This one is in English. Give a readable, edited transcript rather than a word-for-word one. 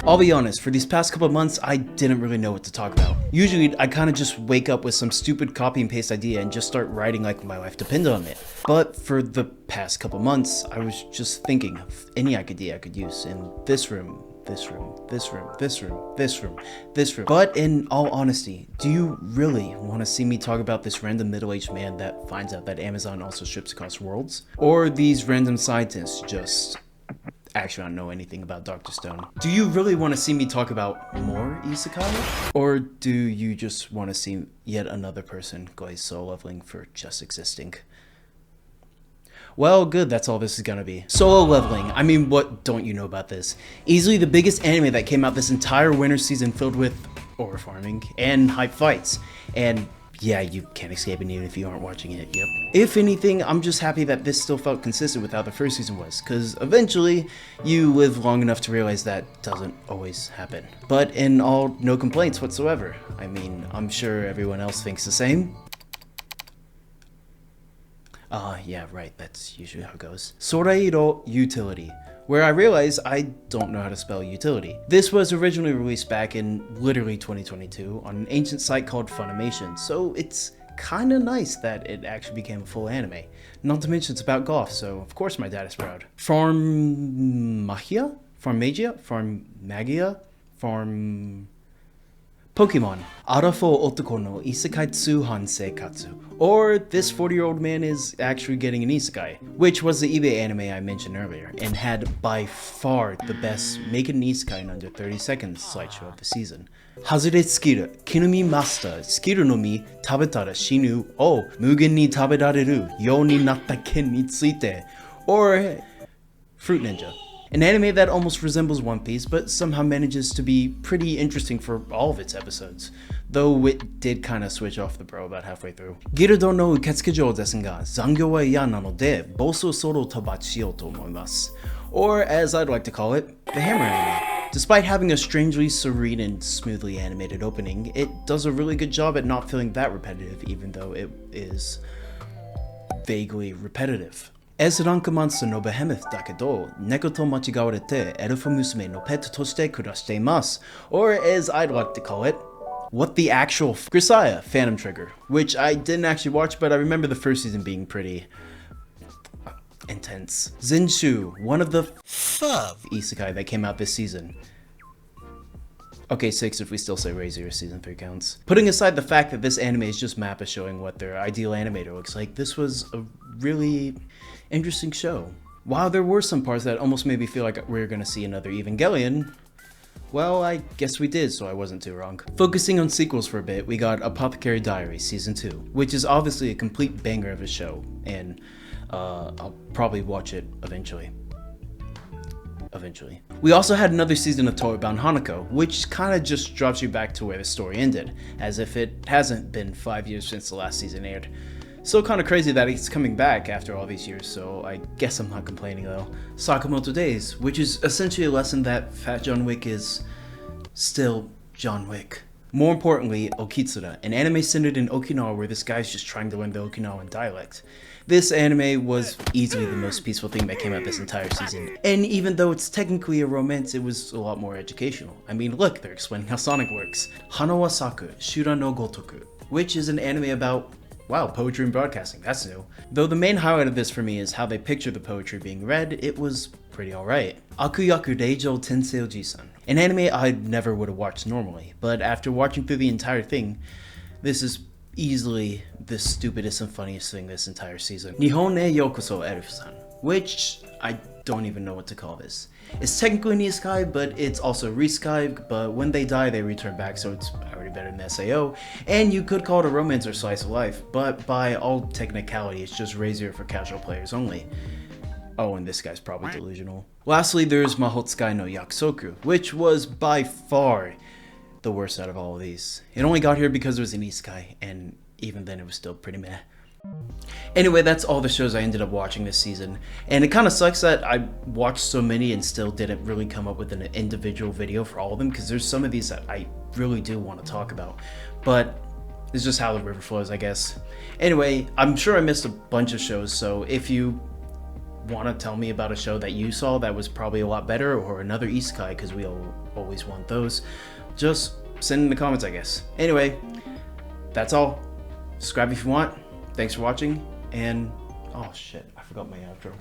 I'll be honest, for these past couple of months, I didn't really know what to talk about. Usually, I kind of just wake up with some stupid copy and paste idea and just start writing like my life depended on it. But for the past couple of months, I was just thinking of any idea I could use in this room, this room, this room, this room, this room, this room. But in all honesty, do you really want to see me talk about this random middle-aged man that finds out that Amazon also ships across worlds? Or these random scientists just actually don't know anything about Dr. Stone? Do you really want to see me talk about more isekai? Or do you just want to see yet another person go solo leveling for just existing? Well, good, that's all this is gonna be. Solo leveling, I mean, what don't you know about this? Easily the biggest anime that came out this entire winter season, filled with ore farming and hype fights. And yeah, you can't escape it even if you aren't watching it, yep. If anything, I'm just happy that this still felt consistent with how the first season was, cause eventually, you live long enough to realize that doesn't always happen. But in all, no complaints whatsoever. I mean, I'm sure everyone else thinks the same. Yeah, right, that's usually how it goes. Soreiro Utility, where I realized I don't know how to spell utility. This was originally released back in literally 2022 on an ancient site called Funimation, so it's kinda nice that it actually became a full anime. Not to mention it's about golf, so of course my dad is proud. Farmagia? Pokemon, Arafo Otoko no Isekai Tsuhan Seikatsu, or this 40-year-old man is actually getting an isekai, which was the eBay anime I mentioned earlier, and had by far the best make an isekai in under 30 seconds slideshow of the season. Hazure Skiru, Kinumi Master, Skiru no mi, Tabetara Shinu, o Mugen ni Taberareru, You ni natta ken ni tsuite, or Fruit Ninja. An anime that almost resembles One Piece, but somehow manages to be pretty interesting for all of its episodes, though it did kinda switch off the bro about halfway through. Gildo no uketsuke desu ga, zangyo wa iya nanode, bosu soro tabachi shiyou to omoimasu. Or, as I'd like to call it, the Hammer anime. Despite having a strangely serene and smoothly animated opening, it does a really good job at not feeling that repetitive, even though it is vaguely repetitive. エスランクマンスのベヘモスだけど、猫と間違われてエルフ娘のペットとして暮らしています。Or as I'd like to call it, what the actual Grisaya, Phantom Trigger, which I didn't actually watch, but I remember the first season being pretty intense. Zenshu, one of the isekai that came out this season. Okay, 6 if we still say Razor season 3 counts. Putting aside the fact that this anime is just Mappa showing what their ideal animator looks like, this was a really interesting show. While there were some parts that almost made me feel like we were gonna see another Evangelion, well, I guess we did, so I wasn't too wrong. Focusing on sequels for a bit, we got Apothecary Diaries Season 2, which is obviously a complete banger of a show, and I'll probably watch it eventually. We also had another season of Toy Bound Hanako, which kinda just drops you back to where the story ended, as if it hasn't been 5 years since the last season aired. So kinda crazy that it's coming back after all these years, so I guess I'm not complaining though. Sakamoto Days, which is essentially a lesson that Fat John Wick is still John Wick. More importantly, Okitsura, an anime centered in Okinawa where this guy's just trying to learn the Okinawan dialect. This anime was easily the most peaceful thing that came out this entire season. And even though it's technically a romance, it was a lot more educational. I mean, look, they're explaining how Sonic works. Hana wa Saku, Shura no Gotoku, which is an anime about, wow, poetry and broadcasting, that's new. Though the main highlight of this for me is how they picture the poetry being read, it was pretty alright. Akuyaku Reijo Tensei Oji-san, an anime I never would have watched normally, but after watching through the entire thing, this is easily the stupidest and funniest thing this entire season. Nihon e Yokoso Elf-san, which I don't even know what to call this. It's technically an isekai, but it's also a reisekai, but when they die they return back, so it's already better than SAO, and you could call it a romance or slice of life, but by all technicality it's just Razor for casual players only. Oh, and this guy's probably delusional. Lastly, there's Mahotsukai no Yakusoku, which was by far the worst out of all of these. It only got here because it was an isekai, and even then it was still pretty meh. Anyway, that's all the shows I ended up watching this season, and it kind of sucks that I watched so many and still didn't really come up with an individual video for all of them, because there's some of these that I really do want to talk about, but it's just how the river flows, I guess. Anyway, I'm sure I missed a bunch of shows, so if you want to tell me about a show that you saw that was probably a lot better, or another isekai, because we always want those, just send in the comments, I guess. Anyway, that's all. Subscribe if you want. Thanks for watching, and oh shit, I forgot my outro.